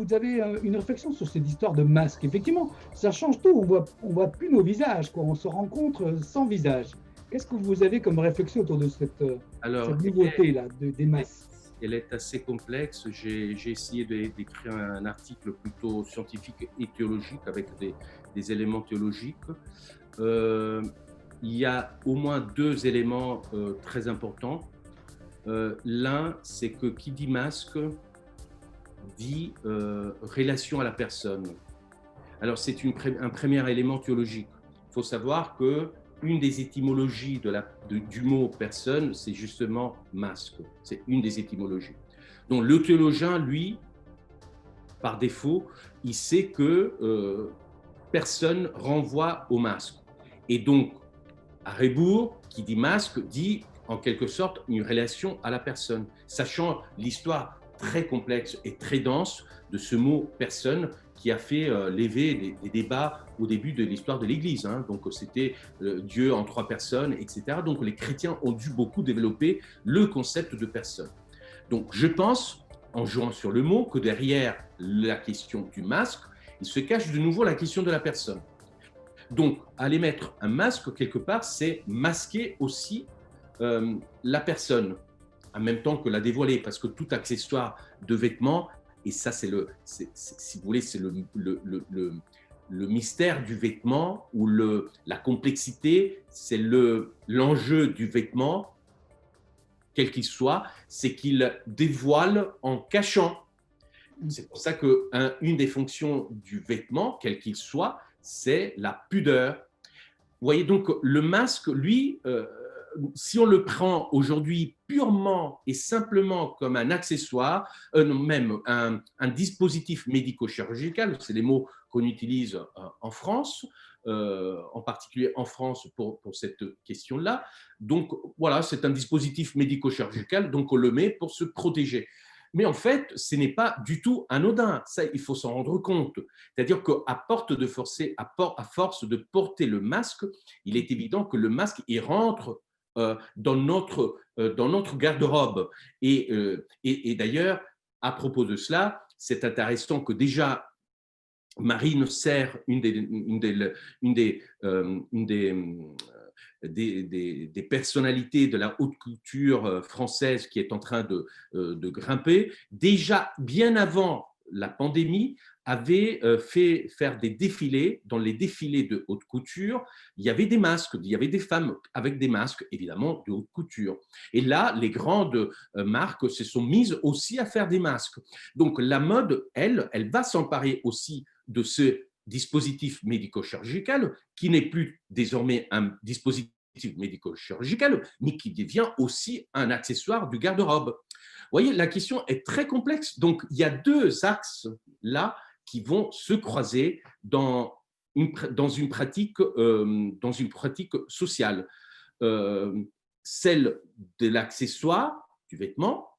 vous avez une réflexion sur cette histoire de masque? Effectivement, ça change tout. On voit plus nos visages, quoi. On se rencontre sans visage. Qu'est-ce que vous avez comme réflexion autour de cette Alors, nouveauté-là des elle est masques? elle est assez complexe. J'ai essayé d'écrire un article plutôt scientifique et théologique avec des éléments théologiques. Euh, il y a au moins deux éléments très importants. L'un, c'est que qui dit masque dit relation à la personne. Alors, c'est un premier élément théologique. Il faut savoir que une des étymologies du mot personne, c'est justement masque. C'est une des étymologies. Donc, le théologien, lui, par défaut, il sait que personne renvoie au masque. Et donc, à rebours, qui dit masque, dit en quelque sorte une relation à la personne, sachant l'histoire très complexe et très dense de ce mot personne qui a fait lever des débats au début de l'histoire de l'Église. Hein. Donc c'était Dieu en trois personnes, etc. Donc les chrétiens ont dû beaucoup développer le concept de personne. Donc je pense, en jouant sur le mot, que derrière la question du masque, il se cache de nouveau la question de la personne. Donc, aller mettre un masque quelque part, c'est masquer aussi la personne, en même temps que la dévoiler, parce que tout accessoire de vêtements, et ça, si vous voulez, c'est le mystère du vêtement ou la complexité, c'est l'enjeu du vêtement, quel qu'il soit, c'est qu'il dévoile en cachant. C'est pour ça qu'une des fonctions du vêtement, quel qu'il soit, c'est la pudeur. Vous voyez, donc le masque, lui, si on le prend aujourd'hui purement et simplement comme un accessoire, non, même un dispositif médico-chirurgical, c'est les mots qu'on utilise en France, en particulier en France pour cette question-là. Donc voilà, c'est un dispositif médico-chirurgical, donc on le met pour se protéger. Mais en fait, ce n'est pas du tout anodin. Ça, il faut s'en rendre compte. C'est-à-dire qu'à à force de porter le masque, il est évident que le masque, il rentre dans notre garde-robe. Et d'ailleurs, à propos de cela, c'est intéressant que déjà, Marine Serre, des personnalités de la haute couture française qui est en train de grimper, déjà bien avant la pandémie, avait fait faire des défilés. Dans les défilés de haute couture, il y avait des masques, il y avait des femmes avec des masques, évidemment, de haute couture. Et là, les grandes marques se sont mises aussi à faire des masques. Donc la mode, elle va s'emparer aussi de ce dispositif médico-chirurgical qui n'est plus désormais un dispositif médico-chirurgical, mais qui devient aussi un accessoire du garde-robe. Vous voyez, la question est très complexe. Donc, il y a deux axes là qui vont se croiser dans une pratique sociale. Celle de l'accessoire du vêtement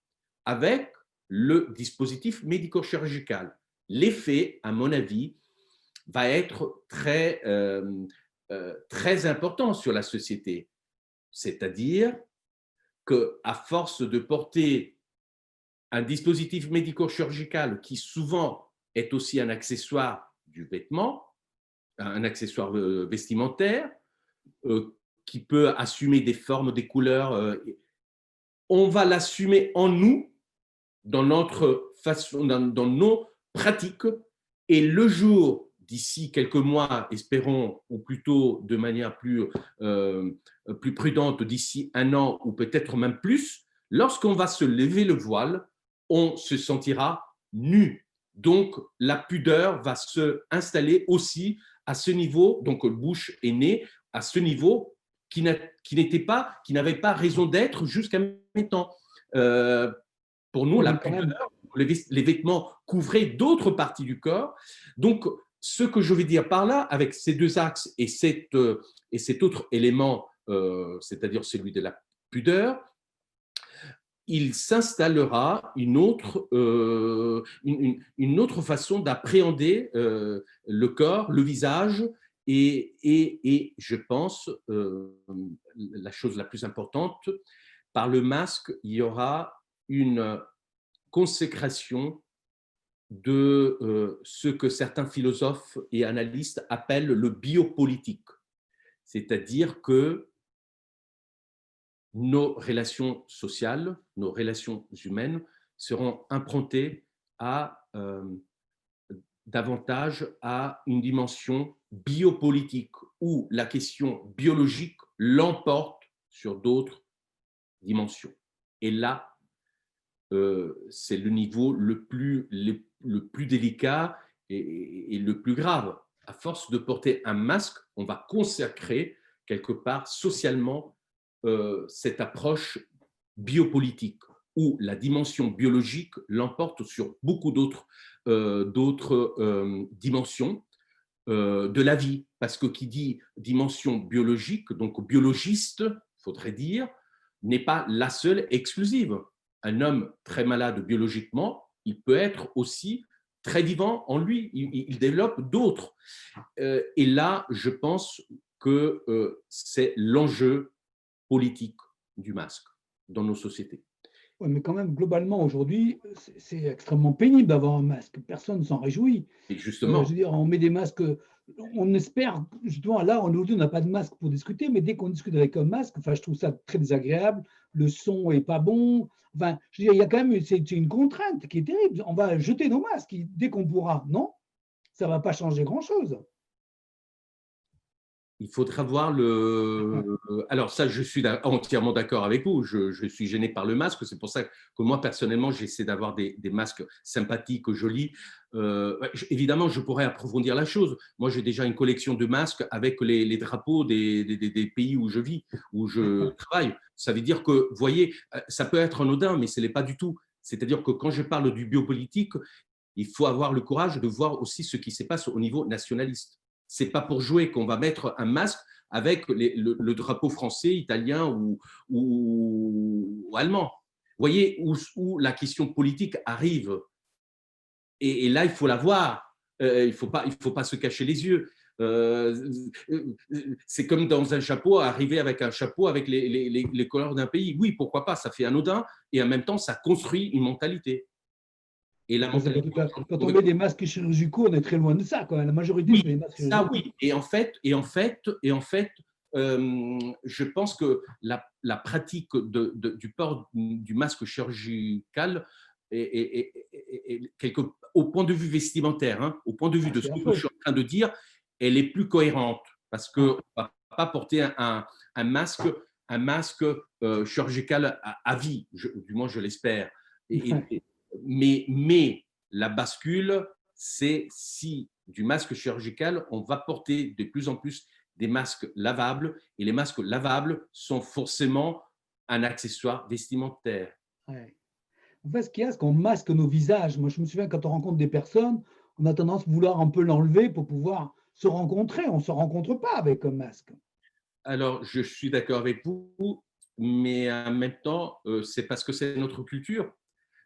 avec le dispositif médico-chirurgical. L'effet, à mon avis, va être très important sur la société. C'est-à-dire qu'à force de porter un dispositif médico-chirurgical qui souvent est aussi un accessoire du vêtement, un accessoire vestimentaire, qui peut assumer des formes, des couleurs, on va l'assumer en nous, dans notre façon, dans nos pratiques, et le jour, d'ici quelques mois, espérons, ou plutôt de manière plus prudente, d'ici un an ou peut-être même plus, lorsqu'on va se lever le voile, on se sentira nu. Donc la pudeur va se installer aussi à ce niveau, donc bouche et nez, à ce niveau qui n'avait pas raison d'être jusqu'à maintenant. Euh, pour nous, Oui, la mais quand pudeur, même. les vêtements couvraient d'autres parties du corps. Donc, ce que je veux dire par là, avec ces deux axes et cet autre élément, c'est-à-dire celui de la pudeur, il s'installera une autre façon d'appréhender le corps, le visage, et je pense, la chose la plus importante, par le masque, il y aura une consécration de ce que certains philosophes et analystes appellent le biopolitique. C'est-à-dire que nos relations sociales, nos relations humaines seront improntées à davantage à une dimension biopolitique où la question biologique l'emporte sur d'autres dimensions. Et là, c'est le niveau le plus délicat et le plus grave. À force de porter un masque, on va consacrer quelque part socialement cette approche biopolitique où la dimension biologique l'emporte sur beaucoup d'autres dimensions de la vie. Parce que qui dit dimension biologique, donc biologiste, faudrait dire, n'est pas la seule exclusive. Un homme très malade biologiquement, il peut être aussi très vivant en lui, il développe d'autres. Et là, je pense que c'est l'enjeu politique du masque dans nos sociétés. Ouais, mais quand même, globalement, aujourd'hui, c'est extrêmement pénible d'avoir un masque. Personne ne s'en réjouit. Et Je justement, veux dire, on met des masques, on espère, justement, là, aujourd'hui, on n'a pas de masque pour discuter, mais dès qu'on discute avec un masque, enfin, je trouve ça très désagréable, le son est pas bon. Enfin, je veux dire, il y a quand même, c'est une contrainte qui est terrible. On va jeter nos masques dès qu'on pourra, non? Ça ne va pas changer grand-chose. il faudra voir le. Alors ça, je suis entièrement d'accord avec vous. Je suis gêné par le masque. C'est pour ça que moi, personnellement, j'essaie d'avoir des masques sympathiques, jolis. Évidemment, je pourrais approfondir la chose. Moi, j'ai déjà une collection de masques avec les drapeaux des pays où je vis, où je travaille. Ça veut dire que, vous voyez, ça peut être anodin, mais ce n'est pas du tout. C'est-à-dire que quand je parle du biopolitique, il faut avoir le courage de voir aussi ce qui se passe au niveau nationaliste. C'est pas pour jouer qu'on va mettre un masque avec le drapeau français, italien ou allemand. Vous voyez où la question politique arrive. Et là, il faut la voir. Il faut pas se cacher les yeux. C'est comme dans un chapeau, arriver avec un chapeau avec les couleurs d'un pays. Oui, pourquoi pas, ça fait anodin et en même temps, ça construit une mentalité. Et la mentalité. Quand on met des masques chirurgicaux, on est très loin de ça, quand même. La majorité, Oui, c'est des masques ça chirurgicaux. oui. Je pense que la pratique du port du masque chirurgical au point de vue vestimentaire, hein, au point de vue Ah, de c'est ce que je affreux. suis en train de dire, elle est plus cohérente parce qu'on Ah, ne va pas porter un masque, chirurgical à vie, du moins je l'espère. Et- ouais. et- mais la bascule, c'est si du masque chirurgical, on va porter de plus en plus des masques lavables, et les masques lavables sont forcément un accessoire vestimentaire. Ouais. En fait, ce qu'il y a, c'est qu'on masque nos visages. Moi, je me souviens, quand on rencontre des personnes, on a tendance à vouloir un peu l'enlever pour pouvoir se rencontrer. On ne se rencontre pas avec un masque. Alors, je suis d'accord avec vous, mais en même temps, c'est parce que c'est notre culture.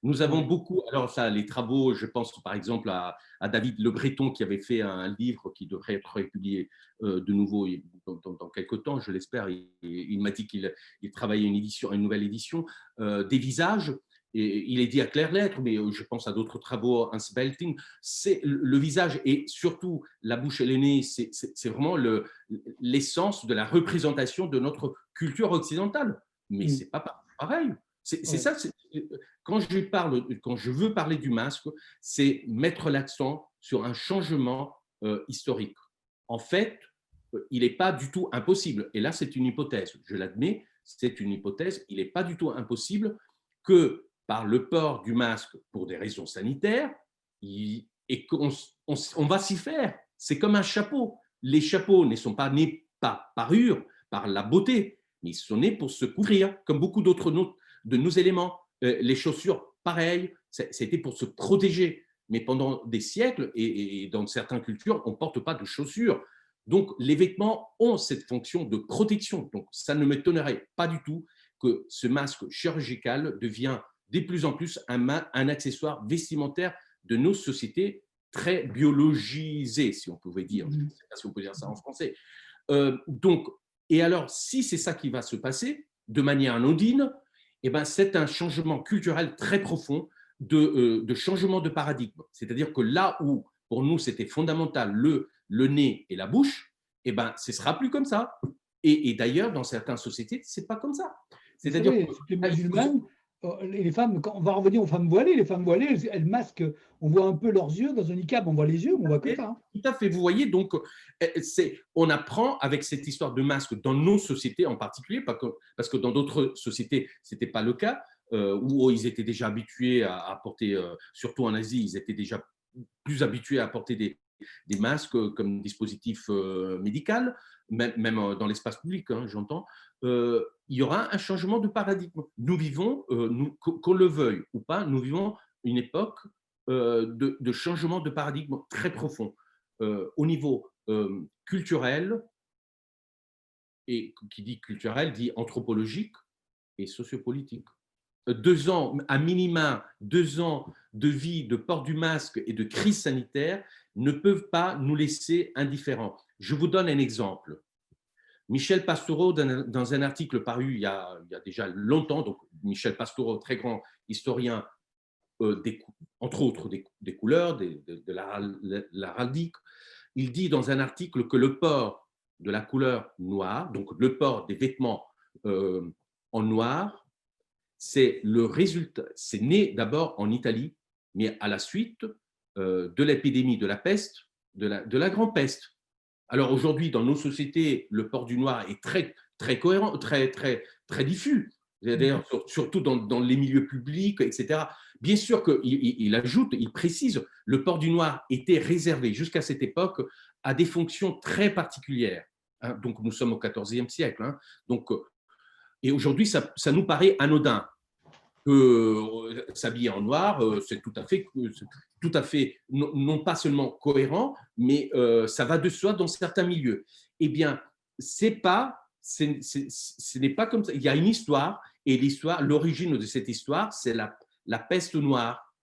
Nous avons Ouais. beaucoup, alors ça, les travaux, je pense par exemple à David Le Breton qui avait fait un livre qui devrait être publié de nouveau dans quelques temps, je l'espère. Il m'a dit qu'il travaillait une nouvelle édition des visages. Et il est dit à claires lettres, mais je pense à d'autres travaux, Hans Belting, c'est le visage et surtout la bouche et le nez, c'est vraiment l'essence de la représentation de notre culture occidentale. Mais Mm. c'est pas pareil. C'est Ouais. ça, quand je veux parler du masque, c'est mettre l'accent sur un changement historique. En fait, il n'est pas du tout impossible, et là c'est une hypothèse, je l'admets, c'est une hypothèse, il n'est pas du tout impossible que par le port du masque pour des raisons sanitaires, et qu'on va s'y faire. C'est comme un chapeau. Les chapeaux ne sont pas nés par parure, par la beauté, mais ils sont nés pour se couvrir, comme beaucoup d'autres de nos éléments. Les chaussures, pareil, c'était pour se protéger. Mais pendant des siècles, et dans certaines cultures, on ne porte pas de chaussures. Donc, les vêtements ont cette fonction de protection. Donc, ça ne m'étonnerait pas du tout que ce masque chirurgical devient de plus en plus un accessoire vestimentaire de nos sociétés très biologisées, si on pouvait dire. Je ne Mm. sais pas si on peut dire ça en français. Donc, et alors, si c'est ça qui va se passer de manière anodine, eh ben, c'est un changement culturel très profond de changement de paradigme. C'est-à-dire que là où, pour nous, c'était fondamental, le nez et la bouche, eh ben, ce ne sera plus comme ça. Et d'ailleurs, dans certaines sociétés, ce n'est pas comme ça. Vous C'est-à-dire savez, que… les sociétés musulmanes, les femmes, quand on va revenir aux femmes voilées, les femmes voilées, elles masquent, on voit un peu leurs yeux dans un niqab, on voit les yeux, mais on voit que ça. Hein. Tout à fait. Vous voyez, donc, on apprend avec cette histoire de masque dans nos sociétés en particulier, parce que dans d'autres sociétés, ce n'était pas le cas, où ils étaient déjà habitués à porter, surtout en Asie, ils étaient déjà plus habitués à porter des masques comme dispositif médical, même dans l'espace public, hein, j'entends. Il y aura un changement de paradigme. Nous vivons, qu'on le veuille ou pas, nous vivons une époque de changement de paradigme très profond au niveau culturel, et qui dit culturel dit anthropologique et sociopolitique. 2 ans, à minima, 2 ans de vie, de port du masque et de crise sanitaire ne peuvent pas nous laisser indifférents. Je vous donne un exemple. Michel Pastoureau, dans un article paru il y a déjà longtemps, donc Michel Pastoureau, très grand historien, entre autres des couleurs, de l'heraldique, il dit dans un article que le port de la couleur noire, donc le port des vêtements en noir, c'est le résultat, c'est né d'abord en Italie, mais à la suite de l'épidémie de la peste, de la grande peste. Alors aujourd'hui, dans nos sociétés, le port du noir est très cohérent, très diffus. D'ailleurs, surtout dans les milieux publics, etc. Bien sûr qu'il ajoute, il précise, le port du noir était réservé jusqu'à cette époque à des fonctions très particulières. Hein, donc nous sommes au XIVe siècle. Hein, donc, et aujourd'hui, ça nous paraît anodin. S'habiller en noir, c'est tout à fait non pas seulement cohérent, mais ça va de soi dans certains milieux. Eh bien, ce n'est pas comme ça. Il y a une histoire, et l'origine de cette histoire, c'est la peste noire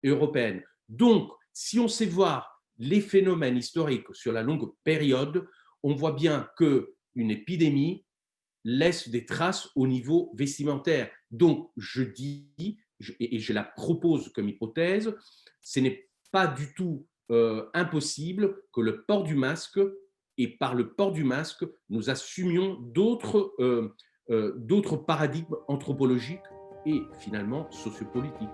européenne. Donc, si on sait voir les phénomènes historiques sur la longue période, on voit bien qu'une épidémie laisse des traces au niveau vestimentaire. Donc, je dis, et je la propose comme hypothèse, ce n'est pas du tout impossible que le port du masque, et par le port du masque, nous assumions d'autres paradigmes anthropologiques et finalement sociopolitiques.